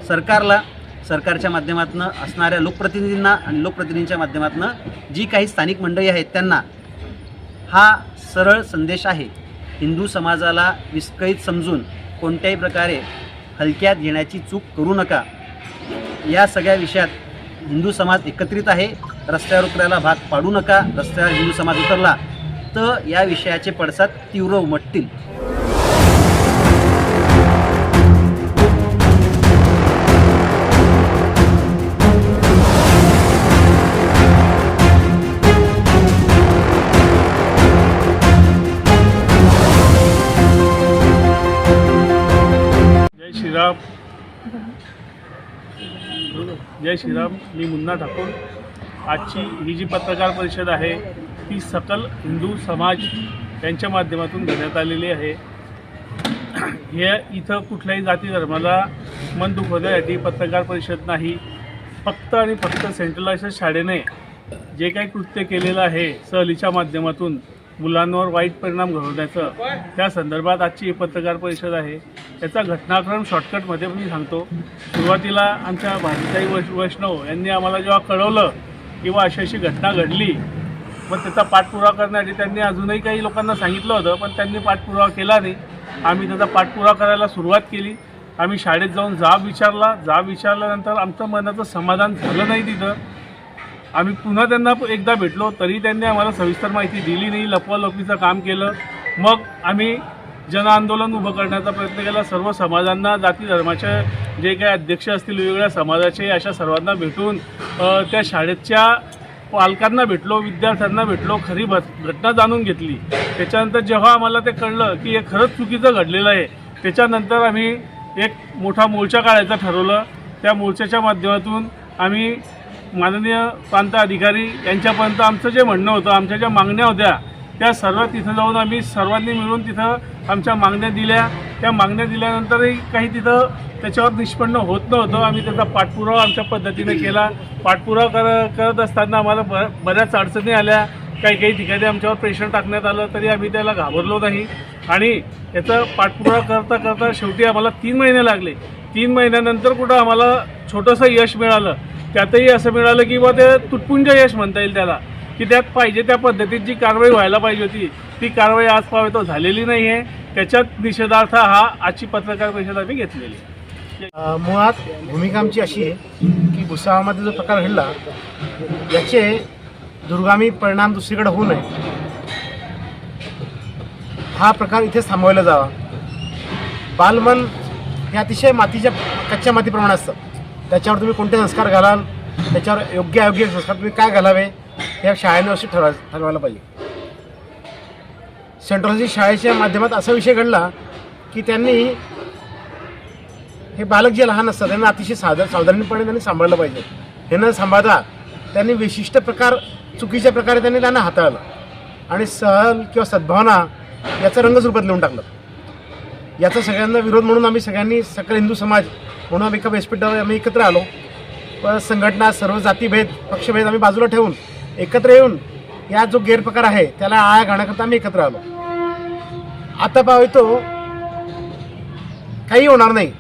सरकारला, सरकारच्या माध्यमातून असणाऱ्या लोकप्रतिनिधींना आणि लोकप्रतिनिधींच्या माध्यमातून जी काही स्थानिक मंडळी आहेत त्यांना हा सरळ संदेश आहे, हिंदू समाजाला विस्कळीत समजून कोणत्याही प्रकारे हलक्यात घेण्याची चूक करू नका। या सगळ्या विषयात हिंदू समाज एकत्रित आहे, रस्त्यावर उतरायला भाग पाडू नका। रस्त्यावर हिंदू समाज उतरला तर या विषयाचे पडसाद तीव्र उमटतील। जय श्रीराम। मी मुन्ना ठाकूर। आजची ही जी पत्रकार परिषद आहे ती सकल हिंदू समाज यांच्या माध्यमातून घेण्यात आलेली आहे। हे इथं कुठल्याही जाती धर्माला मन दुखवण्यासाठी पत्रकार परिषद नाही, फक्त आणि फक्त सेंट्रलाइज्ड शाळेने जे काही कृत्य केलेलं आहे सहलीच्या माध्यमातून मुलांवर वाईट परिणाम घडवण्याचं, त्या संदर्भात आजची ही पत्रकार परिषद आहे। याचा घटनाक्रम शॉर्टकटमध्ये मी सांगतो। सुरुवातीला आमच्या भारतीताई वैष्णव यांनी आम्हाला जेव्हा कळवलं किंवा अशी घटना घडली, मग त्याचा पाठपुरावा करण्यासाठी त्यांनी अजूनही काही लोकांना सांगितलं होतं, पण त्यांनी पाठपुरावा केला नाही। आम्ही त्याचा पाठपुरावा करायला सुरुवात केली। आम्ही शाळेत जाऊन जाब विचारल्यानंतर आमचं मनाचं समाधान झालं नाही। तिथं आम्ही पुन्हा त्यांना एकदा भेटलो तरी त्यांनी आम्हाला सविस्तर माहिती दिली नाही, लपवालपवीचं काम केलं। मग आम्ही जनआंदोलन उभं करण्याचा प्रयत्न केला। सर्व समाजांना, जाती धर्माचे जे काही अध्यक्ष असतील वेगवेगळ्या समाजाचे, अशा सर्वांना भेटून त्या शाळेच्या पालकांना भेटलो, विद्यार्थ्यांना भेटलो, खरी घटना जाणून घेतली। त्याच्यानंतर जेव्हा आम्हाला ते कळलं की हे खरंच चुकीचं घडलेलं आहे, त्याच्यानंतर आम्ही एक मोठा मोर्चा काढायचं ठरवलं। त्या मोर्चाच्या माध्यमातून आम्ही माननीय प्रांत अधिकारी यांच्यापर्यंत आमचं जे म्हणणं होतं, आमच्या ज्या मागण्या होत्या त्या सर्व तिथं जाऊन आम्ही सर्वांनी मिळून तिथं आमच्या मागण्या दिल्या। त्या मागण्या दिल्यानंतरही काही तिथं त्याच्यावर निष्पन्न होत नव्हतं। आम्ही त्याचा पाठपुरावा आमच्या पद्धतीने केला। पाठपुरावा करत असताना आम्हाला बऱ्याच अडचणी आल्या। काही ठिकाणी आमच्यावर प्रेशर टाकण्यात आलं तरी आम्ही त्याला घाबरलो नाही आणि याचा पाठपुरावा करता शेवटी आम्हाला 3 महिने लागले। 3 महिन्यानंतर कुठं आम्हाला छोटंसं यश मिळालं। त्यातही असं मिळालं की बा ते तुटपुंज यश म्हणता येईल त्याला, की त्यात पाहिजे त्या पद्धतीत जी कारवाई व्हायला पाहिजे होती ती कारवाई आज पावे तो झालेली नाही आहे। त्याच्यात निषेधार्थ हा आजची पत्रकार परिषद आम्ही घेतलेली आहे। मुळात भूमिका आमची अशी आहे की भुसावळमध्ये जो प्रकार घडला याचे दुर्गामी परिणाम दुसरीकडे होऊ नये, हा प्रकार इथेच थांबवायला जावा। बालमन हे अतिशय कच्च्या मातीप्रमाणे असतं। त्याच्यावर तुम्ही कोणते संस्कार घालाल, त्याच्यावर योग्य अयोग्य संस्कार तुम्ही काय घालावे या शाळेने अशी ठरवायला पाहिजे। सेंट्रलची शाळेच्या माध्यमात असा विषय घडला की त्यांनी हे बालक जे लहान असतात त्यांना अतिशय सावधानीपणे त्यांनी सांभाळलं पाहिजे। हे न सांभाळता त्यांनी विशिष्ट प्रकार, चुकीच्या प्रकारे त्यांना हाताळलं आणि सहल किंवा सद्भावना याचा रंगच रूपात लिहून टाकलं। याचा सगळ्यांना विरोध म्हणून आम्ही सगळ्यांनी सकल हिंदू समाज म्हणून आम्ही एका व्यासपीठावर आम्ही एकत्र आलो। पण संघटना, सर्व जातीभेद, पक्षभेद आम्ही बाजूला ठेवून एकत्र येऊन या जो गैरप्रकार आहे त्याला आळा घालण्याकरता आम्ही एकत्र आलो। आता पाहतो काही होणार नाही,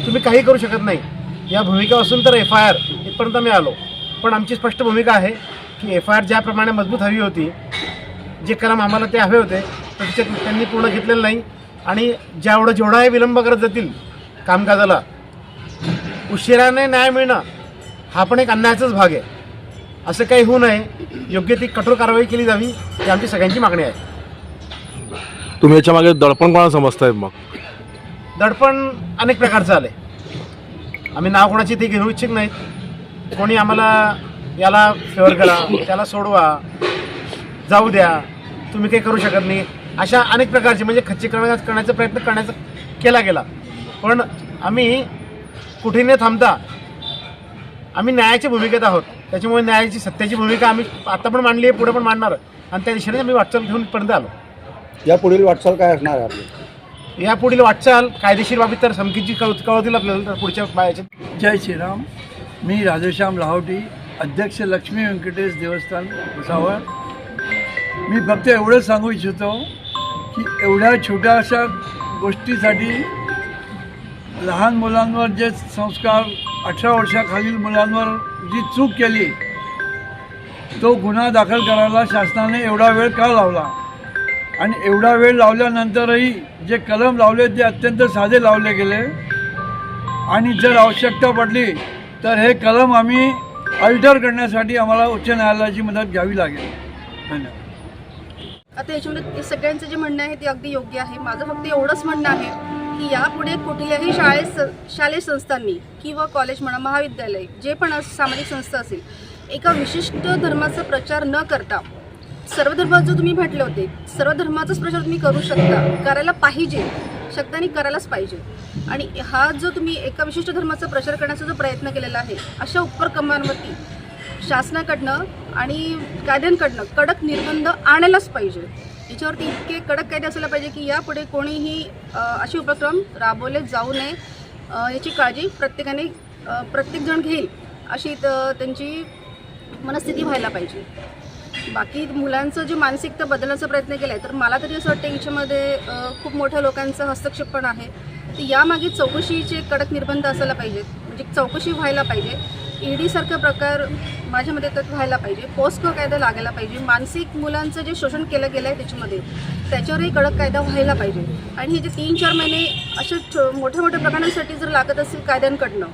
तुम्ही काही करू शकत नाही या भूमिका असून तर FIR इथपर्यंत आम्ही आलो। पण आमची स्पष्ट भूमिका आहे की FIR ज्याप्रमाणे मजबूत हवी होती, जे कलम आम्हाला ते हवे होते त्याच्यात त्यांनी पूर्ण घेतलेलं नाही आणि जेवढाही विलंब करत जातील कामकाजाला, उशिराने न्याय मिळणं हा पण एक अन्यायाचाच भाग आहे। असं काही होऊ नये, योग्य ती कठोर कारवाई केली जावी ही आमची सगळ्यांची मागणी आहे। तुम्ही याच्या मागे दडपण कोणाला समजताय? मग दडपण अनेक प्रकारचं आलं आहे। आम्ही नाव कोणाची ते घेऊ इच्छित नाहीत। कोणी आम्हाला याला फेवर करा, त्याला सोडवा, जाऊ द्या, तुम्ही काही करू शकत नाही, अशा अनेक प्रकारचे म्हणजे खच्चीकरण करण्याचा प्रयत्न केला गेला। पण आम्ही कुठे न थांबता आम्ही न्यायाच्या भूमिकेत आहोत। त्याच्यामुळे न्यायाची, सत्याची भूमिका आम्ही आता पण मांडली आहे, पुढे पण मांडणार आणि त्या दिशेने आम्ही वाटचाल घेऊन इथपर्यंत आलो। यापुढील वाटचाल काय असणार आहे आपली? यापुढील वाटचाल कायदेशीर बाबीत तर समकीची कळवतील आपल्याला पुढच्या पायाच्या। जय श्रीराम। मी राधेश्याम लाहोटी, अध्यक्ष लक्ष्मी व्यंकटेश देवस्थान भुसावळ। मी फक्त एवढंच सांगू इच्छितो की एवढ्या छोट्याशा गोष्टीसाठी लहान मुलांवर जे संस्कार 18 वर्षाखालील मुलांवर जी चूक केली तो गुन्हा दाखल करायला शासनाने एवढा वेळ का लावला आणि एवढा वेळ लावल्यानंतरही जे कलम लावले ते अत्यंत साधे लावले गेले आणि जर आवश्यकता पडली तर हे कलम आम्ही अल्टर करण्यासाठी आम्हाला उच्च न्यायालयाची मदत घ्यावी लागेल. धन्यवाद. आता याच्यामध्ये सगळ्यांचं जे म्हणणं आहे ते अगदी योग्य आहे. माझं फक्त एवढंच म्हणणं आहे की यापुढे कुठल्याही शालेय संस्थांनी किंवा कॉलेज म्हणा, महाविद्यालय, जे पण सामाजिक संस्था असेल, एका विशिष्ट धर्माचा प्रचार न करता सर्व धर्मात जो तुम्ही भेटले होते सर्व धर्माचाच प्रचार तुम्ही करू शकता, करायला पाहिजे, शक्तानी करायलाच पाहिजे. आणि हा जो तुम्ही एका विशिष्ट धर्माचा प्रचार करण्याचा जो प्रयत्न केलेला आहे अशा उपक्रमांवरती शासनाकडनं आणि कायद्यांकडनं कडक निर्बंध आणायलाच पाहिजे. याच्यावरती इतके कडक कायदे असायला पाहिजे की यापुढे कोणीही असे उपक्रम राबवले जाऊ नये याची काळजी प्रत्येकजण घेईल अशी त्यांची मनस्थिती व्हायला पाहिजे. बाकी मुलांचं जे मानसिकता बदलण्याचा प्रयत्न केला आहे तर मला तरी असं वाटतं याच्यामध्ये खूप मोठ्या लोकांचा हस्तक्षेप पण आहे. तर यामागे चौकशीचे कडक निर्बंध असायला पाहिजेत, म्हणजे चौकशी व्हायला पाहिजे. ईडीसारखा प्रकार माझ्या मते त्यात व्हायला पाहिजे. पोस्को कायदा लागायला पाहिजे. मानसिक मुलांचं जे शोषण केलं गेलं आहे त्याच्यामध्ये त्याच्यावरही कडक कायदा व्हायला पाहिजे. आणि हे जे 3-4 महिने अशा मोठ्या मोठ्या प्रकरणांसाठी जर लागत असेल कायद्यांकडनं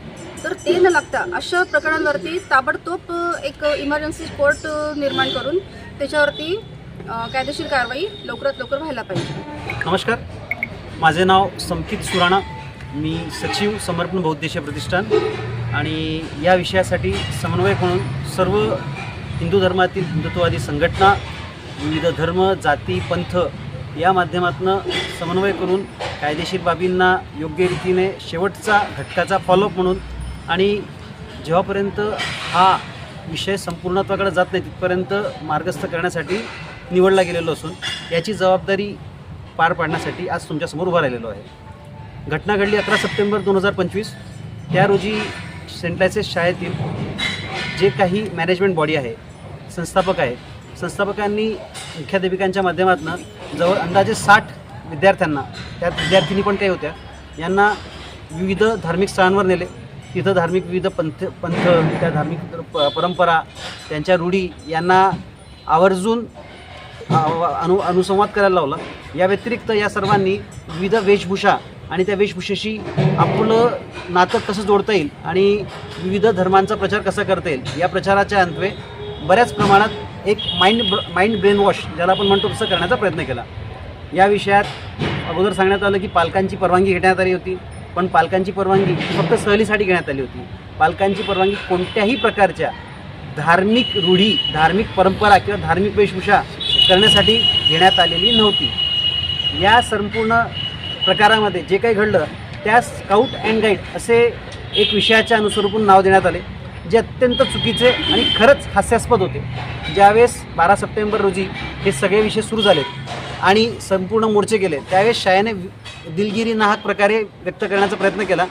तर ते न लागता अशा प्रकरणांवरती ताबडतोब एक इमर्जन्सी कोर्ट निर्माण करून त्याच्यावरती कायदेशीर कारवाई लवकरात लवकर व्हायला पाहिजे. नमस्कार, माझे नाव संकित सुराणा, मी सचिव समर्पण बहुउद्देशीय प्रतिष्ठान आणि या विषयासाठी समन्वयक म्हणून सर्व हिंदू धर्मातील हिंदुत्ववादी संघटना, विविध धर्म, जाती, पंथ या माध्यमातून समन्वय करून कायदेशीर बाबींना योग्य रीतीने शेवटचा घटकाचा फॉलोअप म्हणून आणि जेव्हापर्यंत हा विषय संपूर्णत्वाकडे जात नाही तिथपर्यंत मार्गस्थ करण्यासाठी निवडला गेलेलो असून याची जबाबदारी पार पाडण्यासाठी आज तुमच्यासमोर उभा राहिलेलो आहे. घटना घडली 11 सप्टेंबर 2025. त्या रोजी सेंट लायसेस शाळेतील जे काही मॅनेजमेंट बॉडी आहे, संस्थापक आहेत, संस्थापकांनी मुख्याध्यापिकांच्या माध्यमातून जवळ अंदाजे 60 विद्यार्थ्यांना, त्यात विद्यार्थिनी पण काही होत्या, यांना विविध धार्मिक स्थळांवर नेले. तिथं धार्मिक विविध पंथ त्या धार्मिक परंपरा, त्यांच्या रूढी यांना आवर्जून अनुसंवाद करायला लावला. या व्यतिरिक्त या सर्वांनी विविध वेशभूषा आणि त्या वेशभूषेशी आपलं नातं कसं जोडता येईल आणि विविध धर्मांचा प्रचार कसा करता येईल या प्रचाराच्या अन्वये बऱ्याच प्रमाणात एक माइंड ब्रेन वॉश ज्याला आपण म्हणतो तसं करण्याचा प्रयत्न केला. या विषयात अगोदर सांगण्यात आलं की पालकांची परवानगी घेण्यात आली होती, पण पालकांची परवानगी फक्त सहलीसाठी घेण्यात आली होती. पालकांची परवानगी कोणत्याही प्रकारच्या धार्मिक रूढी, धार्मिक परंपरा किंवा धार्मिक वेशभूषा करण्यासाठी घेण्यात आलेली नव्हती. या संपूर्ण प्रकारामध्ये जे काही घडलं त्या स्काउट अँड गाईड असे एक विषयाच्या अनुस्वरूपून नाव देण्यात आले, जे अत्यंत चुकीचे आणि खरंच हास्यास्पद होते. ज्यावेळेस 12 सप्टेंबर रोजी हे सगळे विषय सुरू झालेत आणि संपूर्ण मोर्चे केले त्यावेळेस शाळेने दिलगिरी नाहक प्रकारे व्यक्त करण्याचा प्रयत्न केला,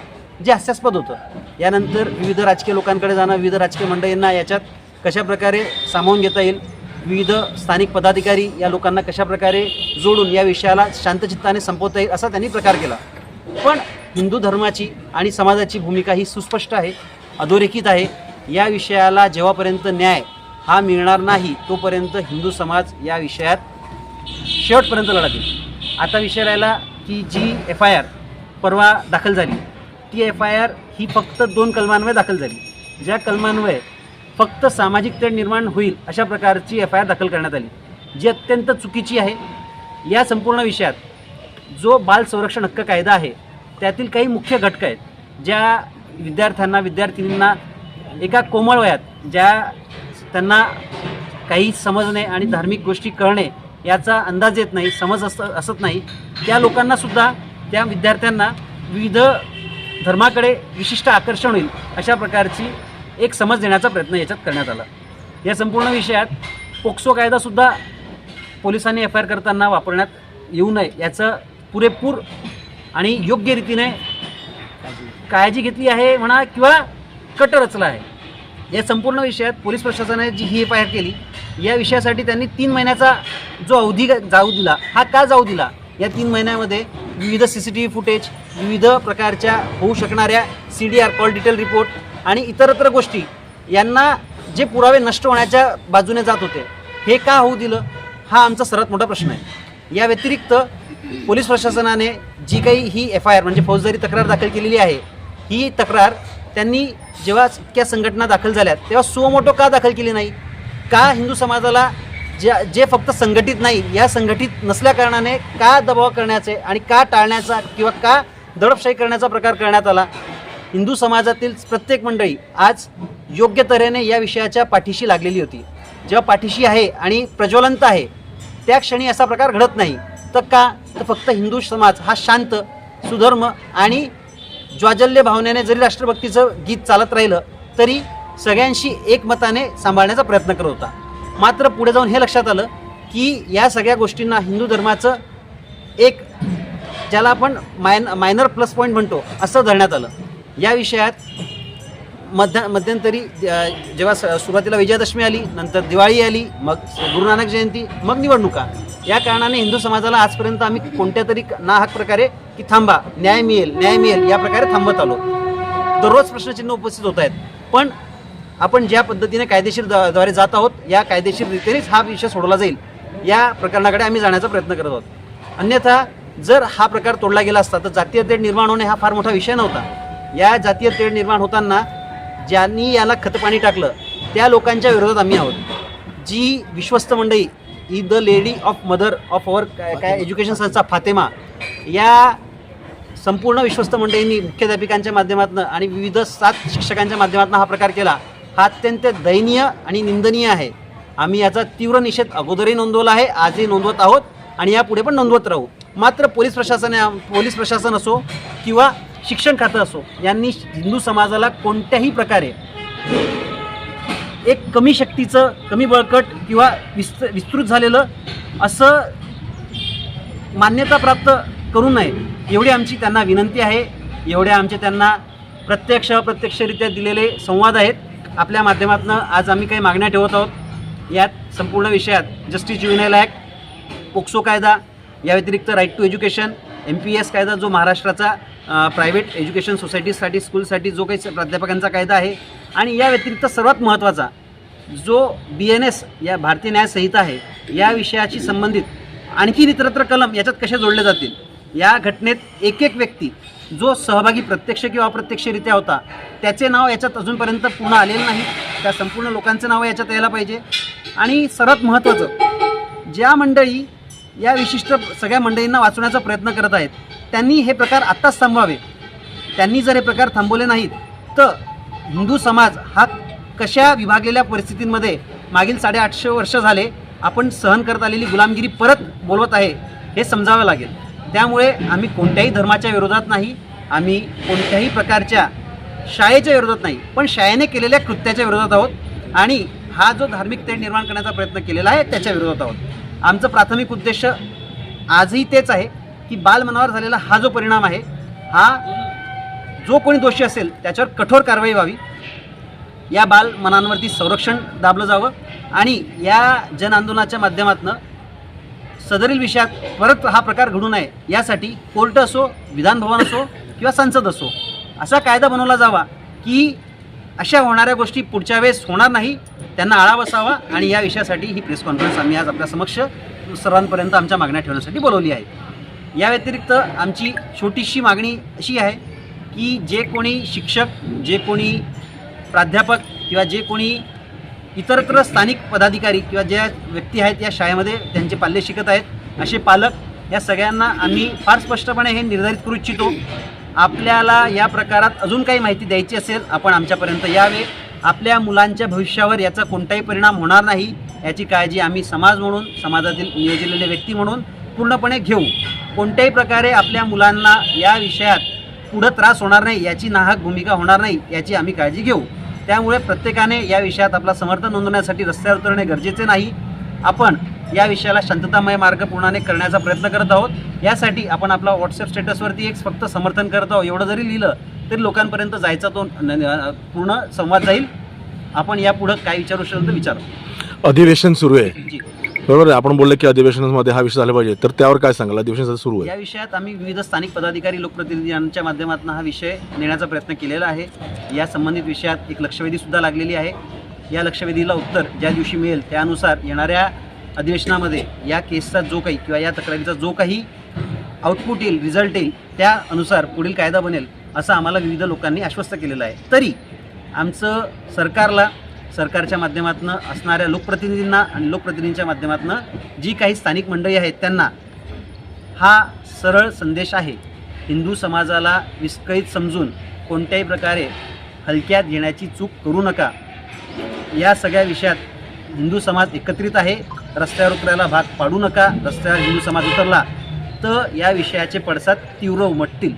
जे हास्यास्पद होतं. यानंतर विविध राजकीय लोकांकडे जाणं, विविध राजकीय मंडळींना याच्यात कशाप्रकारे सामावून घेता येईल, विविध स्थानिक पदाधिकारी या लोकांना कशाप्रकारे जोडून या विषयाला शांतचित्ताने संपवता येईल असा त्यांनी प्रकार केला. पण हिंदू धर्माची आणि समाजाची भूमिका ही सुस्पष्ट आहे, अधोरेखित आहे. या विषयाला जेव्हापर्यंत न्याय हा मिळणार नाही तोपर्यंत हिंदू समाज या विषयात शेवटपर्यंत लढा देईल. आता विषय राहिला की जी FIR परवा दाखल झाली, ती FIR ही फक्त 2 कलमांवर दाखल झाली, ज्या कलमांवर फक्त सामाजिक तेढ निर्माण होईल अशा प्रकारची FIR दाखल करण्यात आली, जी अत्यंत चुकीची आहे. या संपूर्ण विषयात जो बाल संरक्षण हक्क कायदा आहे त्यातील काही मुख्य घटक आहेत, ज्या विद्यार्थ्यांना, विद्यार्थिनींना एका कोमळ वयात ज्या त्यांना काही समजणे आणि धार्मिक गोष्टी कळणे याचा अंदाज येत नाही, समज असत नाही, त्या लोकांनासुद्धा, त्या विद्यार्थ्यांना विविध धर्माकडे विशिष्ट आकर्षण होईल अशा प्रकारची एक समज देण्याचा प्रयत्न याच्यात करण्यात आला. या संपूर्ण विषयात पोक्सो कायदासुद्धा पोलिसांनी FIR करताना वापरण्यात येऊ नये याचं पुरेपूर आणि योग्य रीतीने काळजी घेतली आहे म्हणा किंवा कट रचला आहे. या संपूर्ण विषयात पोलीस प्रशासनाने जी ही FIR केली या विषयासाठी त्यांनी 3 महिन्याचा जो अवधी जाऊ दिला, हा का जाऊ दिला? या 3 महिन्यामध्ये विविध CCTV फुटेज, विविध प्रकारच्या होऊ शकणाऱ्या CDR कॉल डिटेल रिपोर्ट आणि इतरत्र गोष्टी यांना जे पुरावे नष्ट होण्याच्या बाजूने जात होते हे का होऊ दिलं, हा आमचा सर्वात मोठा प्रश्न आहे. या व्यतिरिक्त पोलीस प्रशासनाने जी काही ही FIR म्हणजे फौजदारी तक्रार दाखल केलेली आहे, ही तक्रार त्यांनी जेव्हा इतक्या संघटना दाखल झाल्यात तेव्हा सुमोटो का दाखल केली नाही? का हिंदू समाजाला जे फक्त संघटित नाही या संघटित नसल्याकारणाने का दबाव करण्याचे आणि का टाळण्याचा किंवा का दडपशाही करण्याचा प्रकार करण्यात आला? हिंदू समाजातील प्रत्येक मंडळी आज योग्य तऱ्हेने या विषयाच्या पाठीशी लागलेली होती. जेव्हा पाठीशी आहे आणि प्रज्वलंत आहे त्या क्षणी असा प्रकार घडत नाही. तर का? तर फक्त हिंदू समाज हा शांत, सुधर्म आणि ज्वाजल्य भावनेने जरी राष्ट्रभक्तीचं गीत चालत राहिलं तरी सगळ्यांशी एकमताने सांभाळण्याचा प्रयत्न करत होता. मात्र पुढे जाऊन हे लक्षात आलं की या सगळ्या गोष्टींना हिंदू धर्माचं एक ज्याला आपण मायनर प्लस पॉईंट म्हणतो असं धरण्यात आलं. या विषयात मध्यंतरी जेव्हा सुरुवातीला विजयादशमी आली, नंतर दिवाळी आली, मग गुरु नानक जयंती, मग निवडणुका, या कारणाने हिंदू समाजाला आजपर्यंत आम्ही कोणत्या तरी नाहक प्रकारे की थांबा, न्याय मिळेल या प्रकारे थांबत आलो. दररोज प्रश्नचिन्ह उपस्थित होत आहेत. पण आपण ज्या पद्धतीने कायदेशीर द्वारे जात आहोत या कायदेशीर रीतीनेच हा विषय सोडवला जाईल या प्रकरणाकडे आम्ही जाण्याचा प्रयत्न करत आहोत. अन्यथा जर हा प्रकार तोडला गेला असता तर जातीय तेढ निर्माण होणे हा फार मोठा विषय नव्हता. या जातीय तेढ निर्माण होताना ज्यांनी याला खतपाणी टाकलं त्या लोकांच्या विरोधात आम्ही आहोत. जी विश्वस्त मंडळी ही the lady of mother of our काय एज्युकेशन संस्था फातेमा, या संपूर्ण विश्वस्त मंडळींनी मुख्याध्यापिकांच्या माध्यमातून आणि विविध 7 शिक्षकांच्या माध्यमातून हा प्रकार केला, हा अत्यंत दयनीय आणि निंदनीय आहे. आम्ही याचा तीव्र निषेध अगोदरही नोंदवला आहे, आजही नोंदवत आहोत आणि यापुढे पण नोंदवत राहू. मात्र पोलीस प्रशासन असो किंवा शिक्षण खातं असो यांनी हिंदू समाजाला कोणत्याही प्रकारे एक कमी शक्तीचं, कमी बळकट किंवा विस्तृत झालेलं असं मान्यता प्राप्त करू नये एवढी आमची त्यांना विनंती आहे. एवढे आमचे त्यांना प्रत्यक्ष अप्रत्यक्षरित्या दिलेले संवाद आहेत. आपल्या माध्यमातून आज आम्ही काही मागण्या ठेवत आहोत. यात संपूर्ण विषयात जस्टिस ज्युव्हेनाइल ॲक्ट, पोक्सो कायदा, या व्यतिरिक्त राईट टू एज्युकेशन, MPS कायदा जो महाराष्ट्राचा प्रायव्हेट एज्युकेशन सोसायटीसाठी स्कूलसाठी जो काही प्राध्यापकांचा कायदा आहे, आणि या व्यतिरिक्त सर्वात महत्त्वाचा जो BNS या भारतीय न्याय संहिता आहे या विषयाशी संबंधित आणखी इतरत्र कलम याच्यात कसे जोडले जातील. या घटनेत एक व्यक्ती जो सहभागी प्रत्यक्ष किंवा अप्रत्यक्षरित्या होता त्याचे नाव याच्यात अजूनपर्यंत पूर्ण आलेलं नाही. त्या संपूर्ण लोकांचे नाव याच्यात यायला पाहिजे. आणि सर्वात महत्त्वाचं, ज्या मंडळी या विशिष्ट सगळ्या मंडळींना वाचवण्याचा प्रयत्न करत आहेत त्यांनी हे प्रकार आत्ताच थांबवावे. त्यांनी जर हे प्रकार थांबवले नाहीत तर हिंदू समाज हा कशा विभागलेल्या परिस्थितींमध्ये मागील 850 वर्ष झाले आपण सहन करत आलेली गुलामगिरी परत बोलवत आहे हे समजावं लागेल. त्यामुळे आम्ही कोणत्याही धर्माच्या विरोधात नाही, आम्ही कोणत्याही प्रकारच्या शाळेच्या विरोधात नाही, पण शाळेने केलेल्या कृत्याच्या विरोधात आहोत आणि हा जो धार्मिक तेढ निर्माण करण्याचा प्रयत्न केलेला आहे त्याच्या विरोधात आहोत. आमचं प्राथमिक उद्देश आजही तेच आहे की बालमनावर झालेला हा जो परिणाम आहे, हा जो कोणी दोषी असेल त्याच्यावर कठोर कारवाई व्हावी, या बालमनांवरती संरक्षण दाबलं जावं आणि या जन आंदोलनाच्या माध्यमातून सदरील विषयात परत हा प्रकार घडू नये यासाठी कोर्ट असो, विधानभवन असो किंवा संसद असो असा कायदा बनवला जावा की अशा होणाऱ्या गोष्टी पुढच्या वेळेस होणार नाही, त्यांना आळा बसावा. आणि या विषयासाठी ही प्रेस कॉन्फरन्स आम्ही आज आपल्या समक्ष सर्वांपर्यंत आमच्या मागण्या ठेवण्यासाठी बोलवली आहे. या व्यतिरिक्त आमची छोटीशी मागणी अशी आहे की जे कोणी शिक्षक, जे कोणी प्राध्यापक किंवा जे कोणी इतरत्र स्थानिक पदाधिकारी किंवा ज्या व्यक्ती आहेत या शाळेमध्ये त्यांचे पाल्य शिकत आहेत, असे पालक या सगळ्यांना आम्ही फार स्पष्टपणे हे निर्धारित करू इच्छितो. आपल्याला या प्रकारात अजून काही माहिती द्यायची असेल आपण आमच्यापर्यंत यावे. आपल्या मुलांच्या भविष्यावर याचा कोणताही परिणाम होणार नाही याची काळजी आम्ही समाज म्हणून, समाजातील नियोजलेले व्यक्ती म्हणून पूर्णपणे घेऊ. कोणत्याही प्रकारे आपल्या मुलांना या विषयात पुढं त्रास होणार नाही, याची नाहक भूमिका होणार नाही याची आम्ही काळजी घेऊ. त्यामुळे प्रत्येकाने या विषयात आपला समर्थन नोंदवण्यासाठी रस्त्यावर उतरणे गरजेचे नाही. आपण या विषयाला शांततामय मार्गपूर्णाने करण्याचा प्रयत्न करत आहोत. यासाठी आपण आपला व्हॉट्सअप स्टेटसवरती एक फक्त समर्थन करत आहोत एवढं जरी लिहिलं तरी लोकांपर्यंत जायचा तो पूर्ण संवाद जाईल. आपण यापुढं काय विचारू शकतो विचारू. अधिवेशन सुरू आहे, जी बरोबर आहे. आपण बोलले की अधिवेशनामध्ये हा विषय झाला पाहिजे, तर त्यावर काय सांगाल? अधिवेशन सुरू आहे. या विषयात आम्ही विविध स्थानिक पदाधिकारी लोकप्रतिनिधी यांच्या माध्यमातून हा विषय नेण्याचा प्रयत्न केलेला आहे. या संबंधित विषयात एक लक्षवेधीसुद्धा लागलेली आहे. या लक्षवेधीला उत्तर ज्या दिवशी मिळेल त्यानुसार येणाऱ्या अधिवेशनामध्ये या केसचा जो काही किंवा या तक्रारीचा जो काही आउटपुट येईल, रिझल्ट येईल, त्यानुसार पुढील कायदा बनेल असं आम्हाला विविध लोकांनी आश्वस्त केलेलं आहे. तरी आमचं सरकारच्या माध्यमातून असणाऱ्या लोकप्रतिनिधींना आणि लोकप्रतिनिधींच्या माध्यमातून जी काही स्थानिक मंडळी आहेत त्यांना हा सरळ संदेश आहे. हिंदू समाजाला विस्कळीत समजून कोणत्याही प्रकारे हलक्यात घेण्याची चूक करू नका. या सगळ्या विषयात हिंदू समाज एकत्रित आहे. रस्त्यावर उतरायला भाग पाडू नका. रस्त्यावर हिंदू समाज उतरला तर या विषयाचे पडसाद तीव्र उमटतील.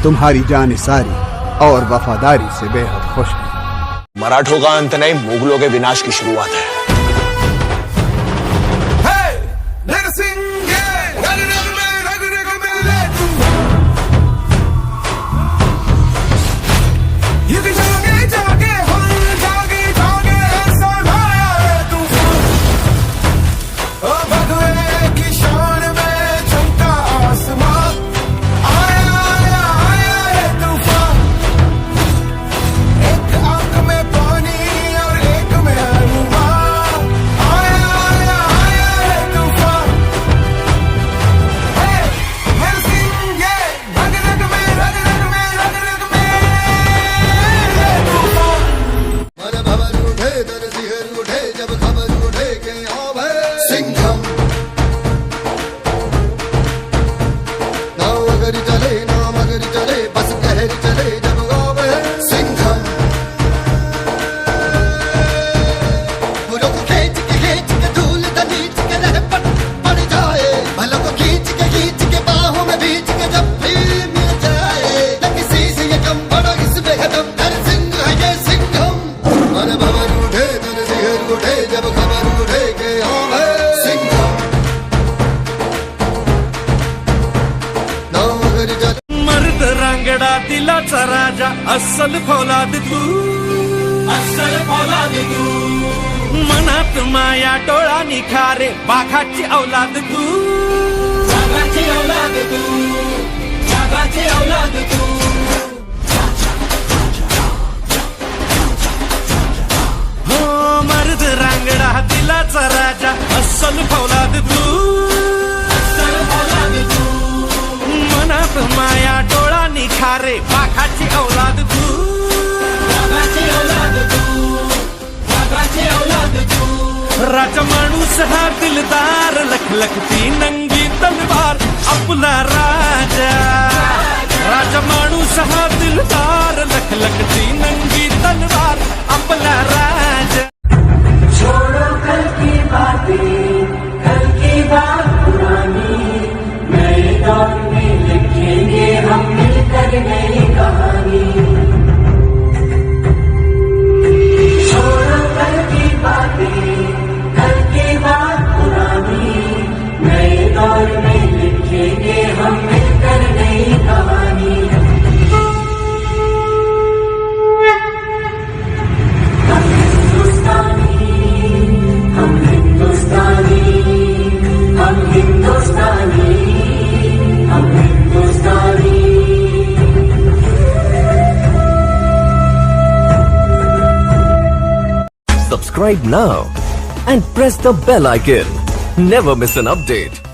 तुम्हारी जान सारी और वफादारी से बेहद खुश हैं। मराठों का अंत नहीं, मुगलों के विनाश की शुरुआत है। दिलाचा राजा अस्सल फौलाद तू, अस्सल फौलाद तू, मनात माया डोळा निखारे बाघाची औलाद तू, बाघाची औलाद तू, बाघाची औलाद तू. हो मर्द रांगडा दिलाचा राजा अस्सल फौलाद तू, अस्सल फौलाद तू, मनात माया डोळा निखारे बाघाची औलाद तू, बाघाची औलाद तू, बाघाची औलाद तू. राजा माणूस हा दिलदार लखलखती नंगी तलवार आपला राजा, राजा माणूस हा दिलदार लखलखती नंगी तलवार आपला राजा. छोड़ो कल की बातें, कल की बात पुरानी, नए दौर में लिखेंगे हम मिलकर नई कहानी. Subscribe now and press the bell icon. Never miss an update.